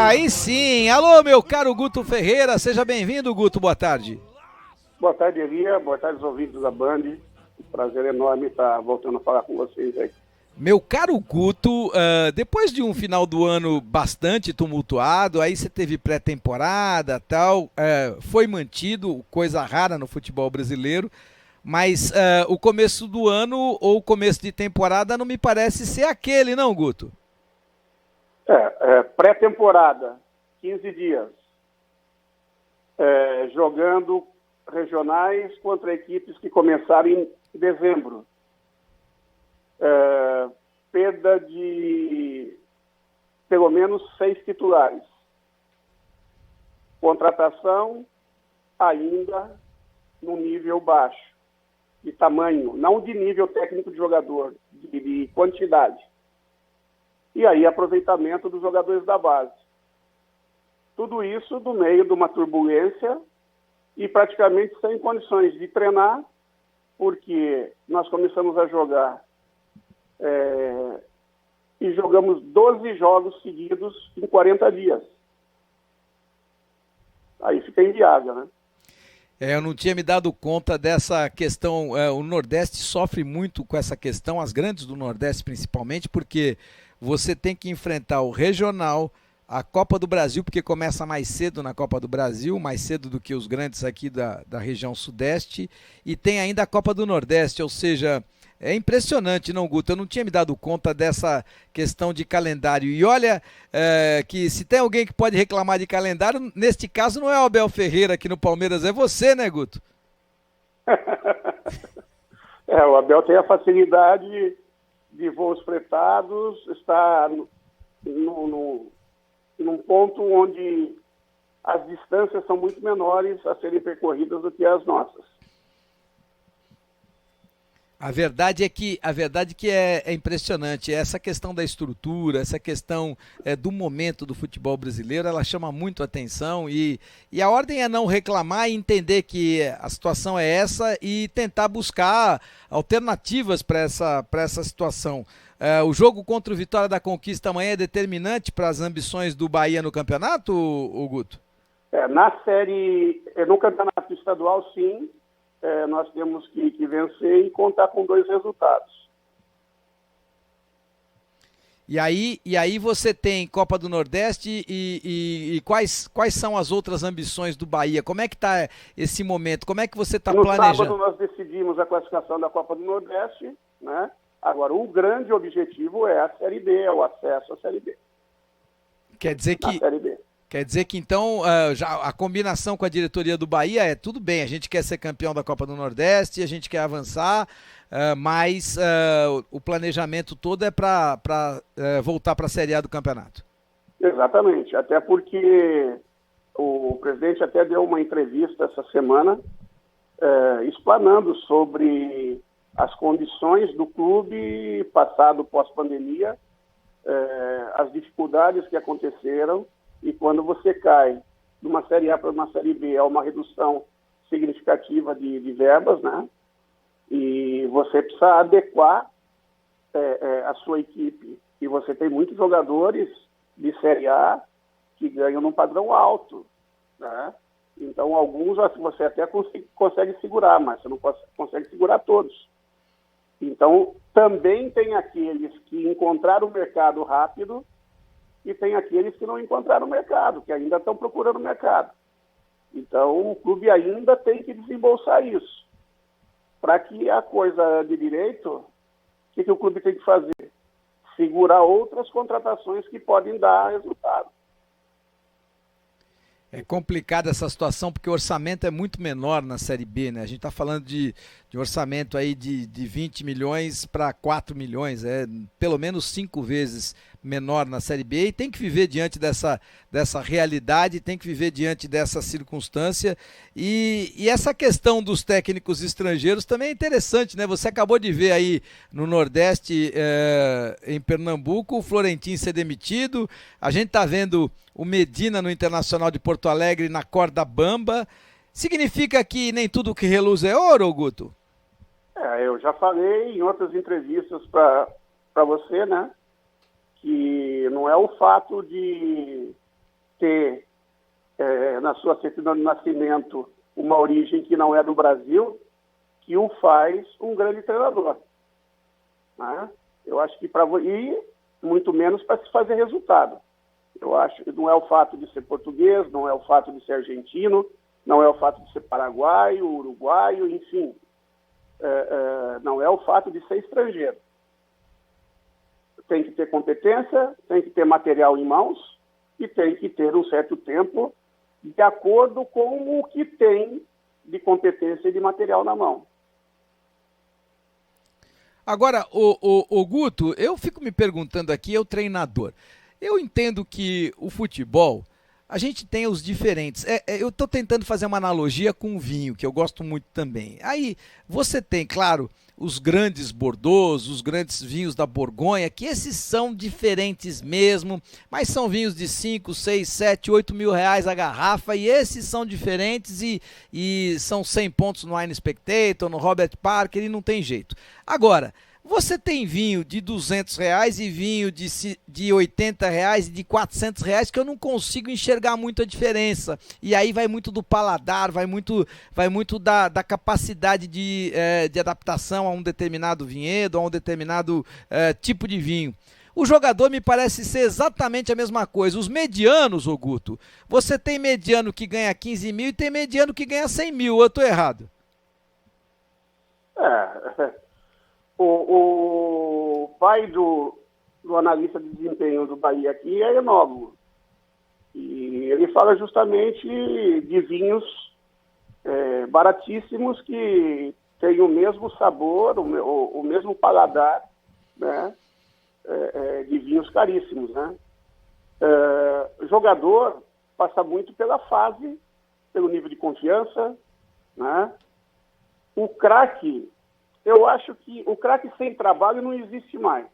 Aí sim, alô meu caro Guto Ferreira, seja bem-vindo, Guto, boa tarde. Boa tarde, Elia, boa tarde aos ouvintes da Band, prazer enorme estar voltando a falar com vocês aí. Meu caro Guto, depois de um final do ano bastante tumultuado, aí você teve pré-temporada tal, foi mantido, coisa rara no futebol brasileiro, mas o começo do ano ou o começo de temporada não me parece ser aquele, não, Guto? Pré-temporada, 15 dias, jogando regionais contra equipes que começaram em dezembro. Perda de pelo menos 6 titulares. Contratação ainda no nível baixo, de tamanho, não de nível técnico de jogador, de quantidade. E aí aproveitamento dos jogadores da base. Tudo isso no meio de uma turbulência e praticamente sem condições de treinar, porque nós começamos a jogar e jogamos 12 jogos seguidos em 40 dias. Aí fica inviável, né? Eu não tinha me dado conta dessa questão. O Nordeste sofre muito com essa questão, as grandes do Nordeste principalmente, porque você tem que enfrentar o regional, a Copa do Brasil, porque começa mais cedo na Copa do Brasil, mais cedo do que os grandes aqui da região Sudeste, e tem ainda a Copa do Nordeste, ou seja, é impressionante, não, Guto? Eu não tinha me dado conta dessa questão de calendário. E olha, que se tem alguém que pode reclamar de calendário, neste caso não é o Abel Ferreira aqui no Palmeiras, é você, né, Guto? O Abel tem a facilidade de voos fretados, está num ponto onde as distâncias são muito menores a serem percorridas do que as nossas. A verdade é que é impressionante. Essa questão da estrutura, essa questão do momento do futebol brasileiro, ela chama muito a atenção e a ordem é não reclamar e entender que a situação é essa e tentar buscar alternativas para essa situação. O jogo contra o Vitória da Conquista amanhã é determinante para as ambições do Bahia no campeonato, o Guto? No campeonato estadual, sim. Nós temos que vencer e contar com 2 resultados. E aí você tem Copa do Nordeste e quais são as outras ambições do Bahia? Como é que está esse momento? Como é que você está planejando? No sábado nós decidimos a classificação da Copa do Nordeste, né? Agora, o grande objetivo é a Série B, é o acesso à Série B. Quer dizer que... Série B. Quer dizer que então já a combinação com a diretoria do Bahia é tudo bem, a gente quer ser campeão da Copa do Nordeste, a gente quer avançar, mas o planejamento todo é para voltar para a Série A do campeonato. Exatamente, até porque o presidente até deu uma entrevista essa semana explanando sobre as condições do clube passado pós-pandemia, as dificuldades que aconteceram. E quando você cai de uma Série A para uma Série B, é uma redução significativa de verbas, né? E você precisa adequar a sua equipe. E você tem muitos jogadores de Série A que ganham num padrão alto, né? Então, alguns você até consegue segurar, mas você não consegue segurar todos. Então, também tem aqueles que encontraram o mercado rápido e tem aqueles que não encontraram o mercado, que ainda estão procurando o mercado. Então, o clube ainda tem que desembolsar isso. Para que a coisa de direito, o que o clube tem que fazer? Segurar outras contratações que podem dar resultado. É complicada essa situação porque o orçamento é muito menor na Série B, né? A gente está falando de orçamento aí de 20 milhões para 4 milhões, é pelo menos 5 vezes menor na Série B e tem que viver diante dessa realidade, tem que viver diante dessa circunstância e essa questão dos técnicos estrangeiros também é interessante, né? Você acabou de ver aí no Nordeste, em Pernambuco, o Florentino ser demitido, a gente está vendo o Medina no Internacional de Porto Alegre na corda bamba. Significa que nem tudo que reluz é ouro, Guto? Eu já falei em outras entrevistas para você, né? Que não é o fato de ter na sua certidão de nascimento uma origem que não é do Brasil, que o faz um grande treinador. Né? Eu acho que e muito menos para se fazer resultado. Eu acho que não é o fato de ser português, não é o fato de ser argentino, não é o fato de ser paraguaio, uruguaio, enfim. Não é o fato de ser estrangeiro. Tem que ter competência, tem que ter material em mãos e tem que ter um certo tempo de acordo com o que tem de competência e de material na mão. Agora, o Guto, eu fico me perguntando aqui, eu treinador, eu entendo que o futebol, a gente tem os diferentes. Eu estou tentando fazer uma analogia com o vinho, que eu gosto muito também. Aí você tem, claro, os grandes Bordeaux, os grandes vinhos da Borgonha, que esses são diferentes mesmo, mas são vinhos de 5, 6, 7, 8 mil reais a garrafa, e esses são diferentes e são 100 pontos no Wine Spectator, no Robert Parker, e não tem jeito. Agora, você tem vinho de 200 reais e vinho de 80 reais e de 400 reais que eu não consigo enxergar muito a diferença. E aí vai muito do paladar, vai muito da capacidade de adaptação a um determinado vinhedo, a um determinado tipo de vinho. O jogador me parece ser exatamente a mesma coisa. Os medianos, ô Guto, você tem mediano que ganha 15 mil e tem mediano que ganha 100 mil. Eu estou errado? O pai do analista de desempenho do Bahia aqui é enólogo. E ele fala justamente de vinhos baratíssimos que têm o mesmo sabor, o mesmo paladar, né, de vinhos caríssimos. Né? O jogador passa muito pela fase, pelo nível de confiança. Né? O craque, eu acho que o craque sem trabalho não existe mais.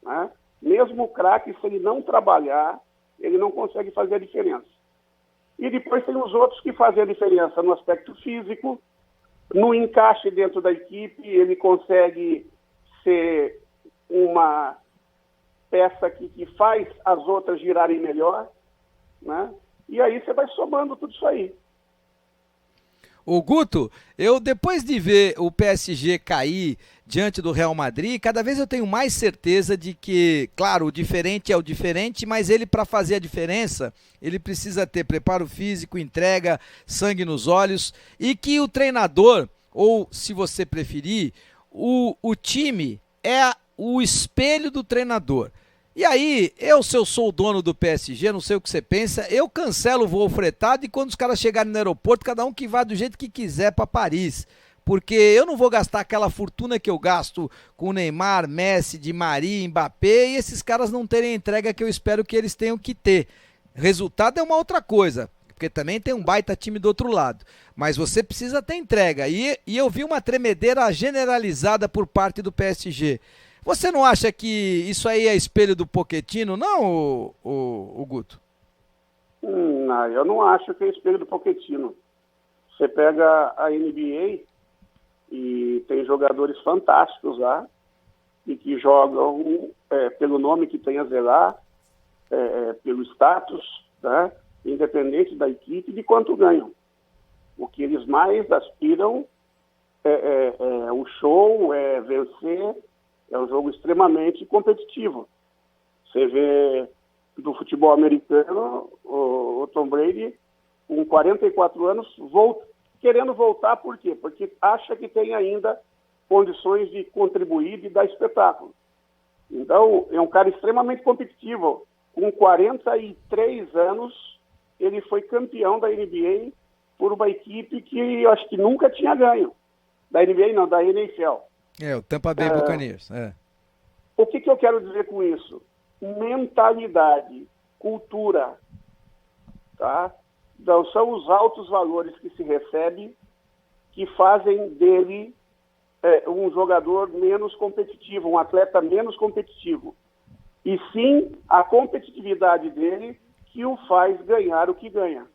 Né? Mesmo o craque, se ele não trabalhar, ele não consegue fazer a diferença. E depois tem os outros que fazem a diferença no aspecto físico, no encaixe dentro da equipe, ele consegue ser uma peça que faz as outras girarem melhor. Né? E aí você vai somando tudo isso aí. O Guto, eu depois de ver o PSG cair diante do Real Madrid, cada vez eu tenho mais certeza de que, claro, o diferente é o diferente, mas ele, para fazer a diferença, ele precisa ter preparo físico, entrega, sangue nos olhos, e que o treinador, ou se você preferir, o time é o espelho do treinador. E aí, se eu sou o dono do PSG, não sei o que você pensa, eu cancelo o voo fretado e quando os caras chegarem no aeroporto, cada um que vá do jeito que quiser para Paris. Porque eu não vou gastar aquela fortuna que eu gasto com Neymar, Messi, Di Maria, Mbappé, e esses caras não terem a entrega que eu espero que eles tenham que ter. Resultado é uma outra coisa, porque também tem um baita time do outro lado. Mas você precisa ter entrega. E eu vi uma tremedeira generalizada por parte do PSG. Você não acha que isso aí é espelho do Pochettino, não, o Guto? Não, eu não acho que é espelho do Pochettino. Você pega a NBA e tem jogadores fantásticos lá e que jogam pelo nome que tem a zelar, pelo status, tá? Independente da equipe, de quanto ganham. O que eles mais aspiram é o show, é vencer. É um jogo extremamente competitivo. Você vê do futebol americano, o Tom Brady, com 44 anos, querendo voltar, por quê? Porque acha que tem ainda condições de contribuir e dar espetáculo. Então, é um cara extremamente competitivo. Com 43 anos, ele foi campeão da NBA por uma equipe que eu acho que nunca tinha ganho. Da NBA não, da NFL. O Tampa Bay Buccaneers. O que eu quero dizer com isso? Mentalidade, cultura, tá? Então, são os altos valores que se recebe que fazem dele um jogador menos competitivo, um atleta menos competitivo. E sim a competitividade dele que o faz ganhar o que ganha.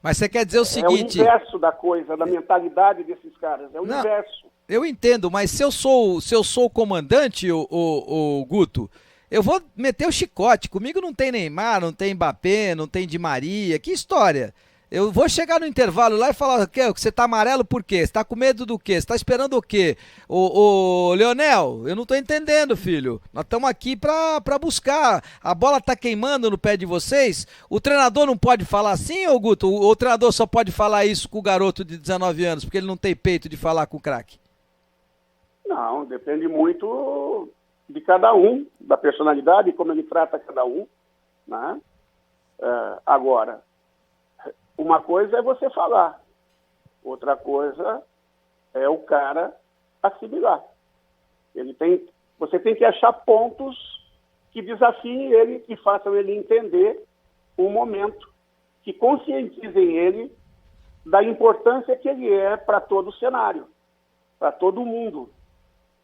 Mas você quer dizer o seguinte... É o inverso da coisa, da mentalidade desses caras. É o inverso. Eu entendo, mas se eu sou o comandante, o Guto, eu vou meter o chicote. Comigo não tem Neymar, não tem Mbappé, não tem Di Maria. Que história? Eu vou chegar no intervalo lá e falar, você tá amarelo por quê? Você tá com medo do quê? Você tá esperando o quê? Ô Leonel, eu não tô entendendo, filho. Nós estamos aqui pra buscar. A bola tá queimando no pé de vocês. O treinador não pode falar assim, ô Guto? O treinador só pode falar isso com o garoto de 19 anos, porque ele não tem peito de falar com o craque. Não, depende muito de cada um, da personalidade, como ele trata cada um, né? Agora, uma coisa é você falar, outra coisa é o cara assimilar. Você tem que achar pontos que desafiem ele, que façam ele entender o momento, que conscientizem ele da importância que ele é para todo o cenário, para todo mundo.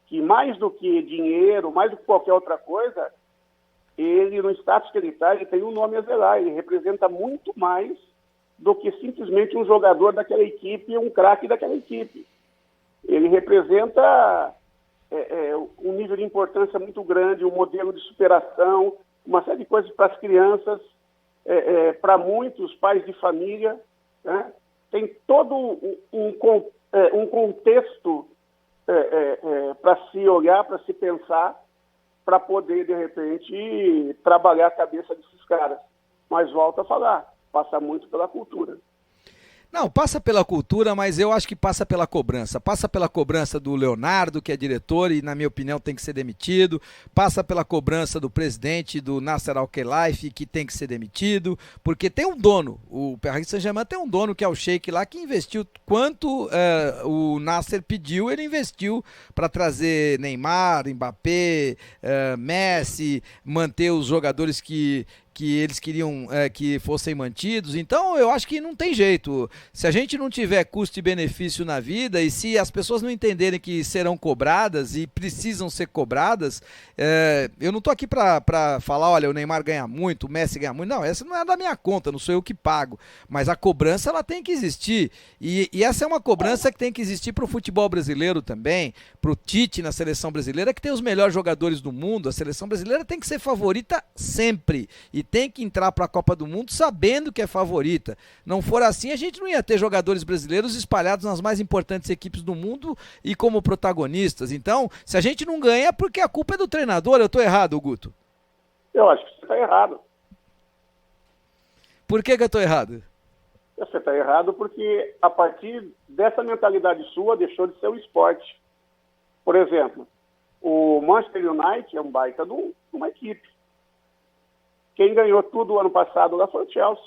Que mais do que dinheiro, mais do que qualquer outra coisa, ele, no status que ele está, ele tem um nome a zelar, ele representa muito mais do que simplesmente um jogador daquela equipe, um craque daquela equipe. Ele representa um nível de importância muito grande, um modelo de superação, uma série de coisas para as crianças, para muitos pais de família, né? Tem todo um contexto para se olhar, para se pensar, para poder, de repente, trabalhar a cabeça desses caras. Mas volto a falar, passa muito pela cultura. Não, passa pela cultura, mas eu acho que passa pela cobrança. Passa pela cobrança do Leonardo, que é diretor e, na minha opinião, tem que ser demitido. Passa pela cobrança do presidente do Nasser Al-Khelaifi, que tem que ser demitido. Porque tem um dono, o Paris Saint-Germain tem um dono, que é o Sheik lá, que investiu quanto o Nasser pediu, ele investiu para trazer Neymar, Mbappé, Messi, manter os jogadores que eles queriam que fossem mantidos. Então eu acho que não tem jeito. Se a gente não tiver custo e benefício na vida, e se as pessoas não entenderem que serão cobradas e precisam ser cobradas, eu não tô aqui para falar, olha, o Neymar ganha muito, o Messi ganha muito. Não, essa não é da minha conta, não sou eu que pago. Mas a cobrança, ela tem que existir. E essa é uma cobrança que tem que existir para o futebol brasileiro também, para o Tite na seleção brasileira, que tem os melhores jogadores do mundo. A seleção brasileira tem que ser favorita sempre. E tem que entrar para a Copa do Mundo sabendo que é favorita. Não for assim, a gente não ia ter jogadores brasileiros espalhados nas mais importantes equipes do mundo e como protagonistas. Então, se a gente não ganha, é porque a culpa é do treinador. Eu estou errado, Guto? Eu acho que você está errado. Por que eu estou errado? Você está errado porque, a partir dessa mentalidade sua, deixou de ser um esporte. Por exemplo, o Manchester United é um baita de uma equipe. Quem ganhou tudo o ano passado lá foi o Chelsea.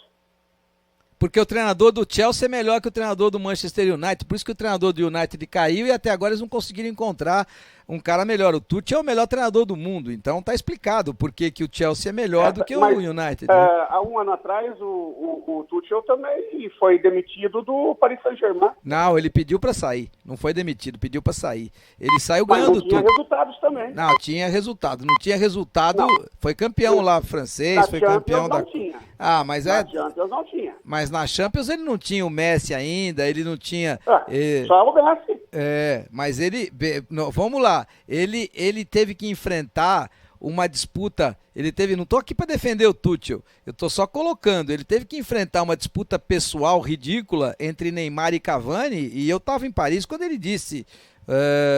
Porque o treinador do Chelsea é melhor que o treinador do Manchester United. Por isso que o treinador do United caiu e até agora eles não conseguiram encontrar um cara melhor. O Tuchel é o melhor treinador do mundo. Então tá explicado por que o Chelsea é melhor do que o United. Né? Há um ano atrás, o Tuchel também foi demitido do Paris Saint-Germain. Não, ele pediu para sair. Não foi demitido, pediu para sair. Ele saiu ganhando tudo. Mas não tinha resultados também. Não, tinha resultado. Não tinha resultado. Não. Foi campeão lá francês, foi campeão da... Tinha. Ah, mas na Champions não tinha. Mas na Champions ele não tinha o Messi ainda, ele não tinha... Só o Messi. Mas ele... Vamos lá. Ele teve que enfrentar uma disputa... Não tô aqui para defender o Tuchel, eu tô só colocando. Ele teve que enfrentar uma disputa pessoal ridícula entre Neymar e Cavani, e eu tava em Paris quando ele disse...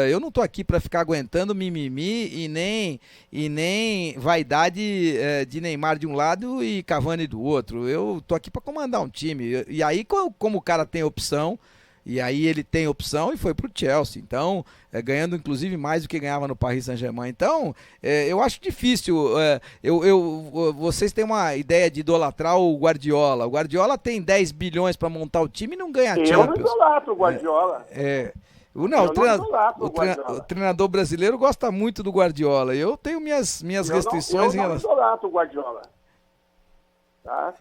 eu não tô aqui para ficar aguentando mimimi e nem vaidade de Neymar de um lado e Cavani do outro. Eu tô aqui para comandar um time. E aí, como o cara tem opção, e aí ele tem opção e foi pro Chelsea. Então, ganhando inclusive mais do que ganhava no Paris Saint-Germain. Então, eu acho difícil. Vocês têm uma ideia de idolatrar o Guardiola. O Guardiola tem 10 bilhões para montar o time e não ganha Champions. Eu não idolatro o Guardiola. O treinador brasileiro gosta muito do Guardiola. Eu tenho minhas restrições em relação. Eu não idolato o Guardiola. Tá?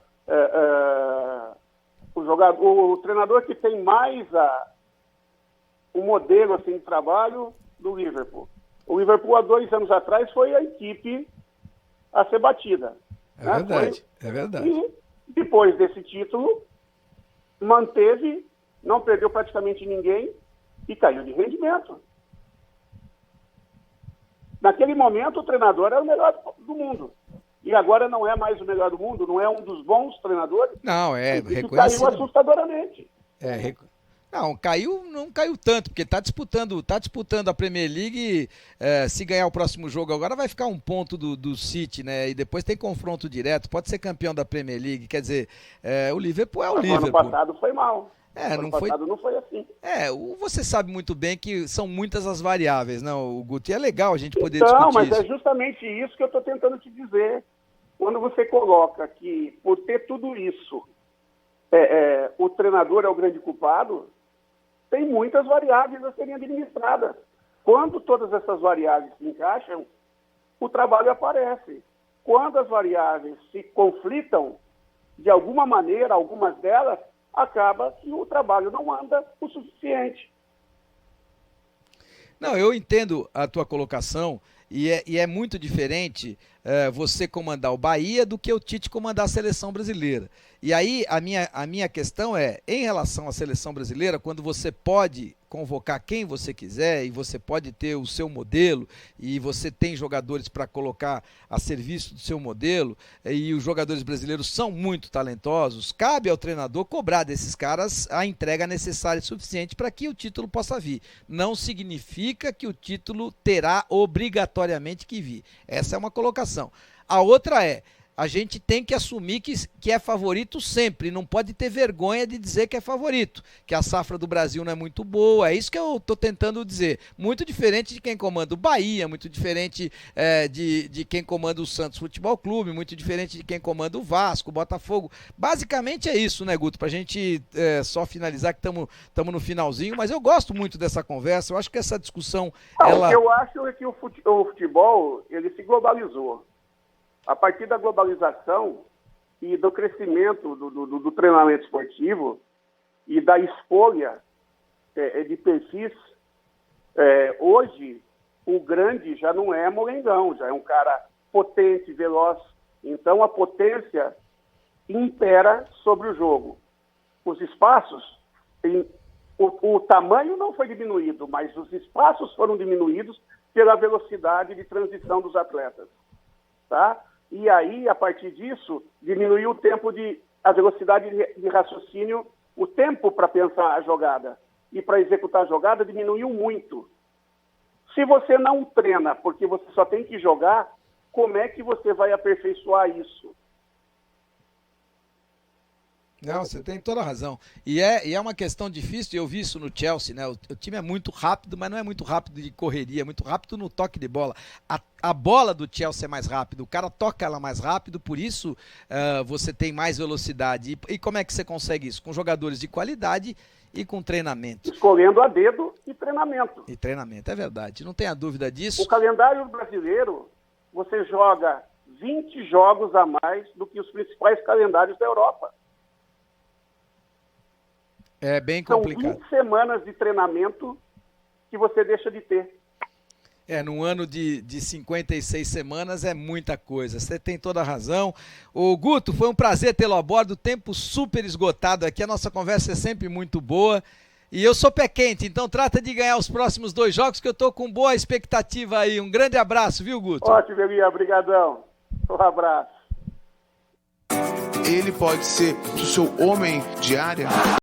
O treinador que tem mais um modelo assim, de trabalho do Liverpool. O Liverpool, há 2 anos atrás, foi a equipe a ser batida. Verdade, é verdade. E depois desse título, manteve, não perdeu praticamente ninguém, e caiu de rendimento. Naquele momento, o treinador era o melhor do mundo. E agora não é mais o melhor do mundo, não é um dos bons treinadores. Não, Isso caiu assustadoramente. Não caiu tanto, porque tá disputando a Premier League. Se ganhar o próximo jogo agora, vai ficar um ponto do City, né? E depois tem confronto direto, pode ser campeão da Premier League. Quer dizer, o Liverpool é o Liverpool. Ano passado foi mal. Ano passado não foi assim. Você sabe muito bem que são muitas as variáveis, não, o Guto? E é legal a gente poder discutir isso. Não, mas é justamente isso que eu estou tentando te dizer. Quando você coloca que, por ter tudo isso, o treinador é o grande culpado, tem muitas variáveis a serem administradas. Quando todas essas variáveis se encaixam, o trabalho aparece. Quando as variáveis se conflitam, de alguma maneira, algumas delas, acaba que o trabalho não anda o suficiente. Não, eu entendo a tua colocação e é muito diferente você comandar o Bahia do que o Tite comandar a seleção brasileira. E aí a minha questão em relação à seleção brasileira, quando você pode convocar quem você quiser e você pode ter o seu modelo e você tem jogadores para colocar a serviço do seu modelo e os jogadores brasileiros são muito talentosos, cabe ao treinador cobrar desses caras a entrega necessária e suficiente para que o título possa vir. Não significa que o título terá obrigatoriamente que vir. Essa é uma colocação. A outra a gente tem que assumir que é favorito sempre, não pode ter vergonha de dizer que é favorito, que a safra do Brasil não é muito boa, é isso que eu estou tentando dizer. Muito diferente de quem comanda o Bahia, muito diferente de quem comanda o Santos Futebol Clube, muito diferente de quem comanda o Vasco, o Botafogo. Basicamente é isso, né, Guto? Pra gente só finalizar que estamos no finalzinho, mas eu gosto muito dessa conversa, eu acho que essa discussão... O que eu acho é que o futebol, ele se globalizou. A partir da globalização e do crescimento do treinamento esportivo e da escolha de perfis, hoje o grande já não é molengão, já é um cara potente, veloz. Então a potência impera sobre o jogo. Os espaços, o tamanho não foi diminuído, mas os espaços foram diminuídos pela velocidade de transição dos atletas. Tá? E aí, a partir disso, diminuiu a velocidade de raciocínio, o tempo para pensar a jogada e para executar a jogada diminuiu muito. Se você não treina porque você só tem que jogar, como é que você vai aperfeiçoar isso? Não, você tem toda a razão. E é uma questão difícil, eu vi isso no Chelsea, né? O time é muito rápido, mas não é muito rápido de correria, é muito rápido no toque de bola. A bola do Chelsea é mais rápida, o cara toca ela mais rápido, por isso você tem mais velocidade. E como é que você consegue isso? Com jogadores de qualidade e com treinamento. Escolhendo a dedo e treinamento. E treinamento, é verdade, não tenha dúvida disso. O calendário brasileiro, você joga 20 jogos a mais do que os principais calendários da Europa. É bem complicado. São 20 semanas de treinamento que você deixa de ter. Num ano de 56 semanas é muita coisa, você tem toda a razão. Ô Guto, foi um prazer tê-lo a bordo, tempo super esgotado aqui, a nossa conversa é sempre muito boa. E eu sou pé quente, então trata de ganhar os próximos 2 jogos que eu tô com boa expectativa aí. Um grande abraço, viu, Guto? Ótimo, Elia, obrigadão. Um abraço. Ele pode ser o seu homem de área?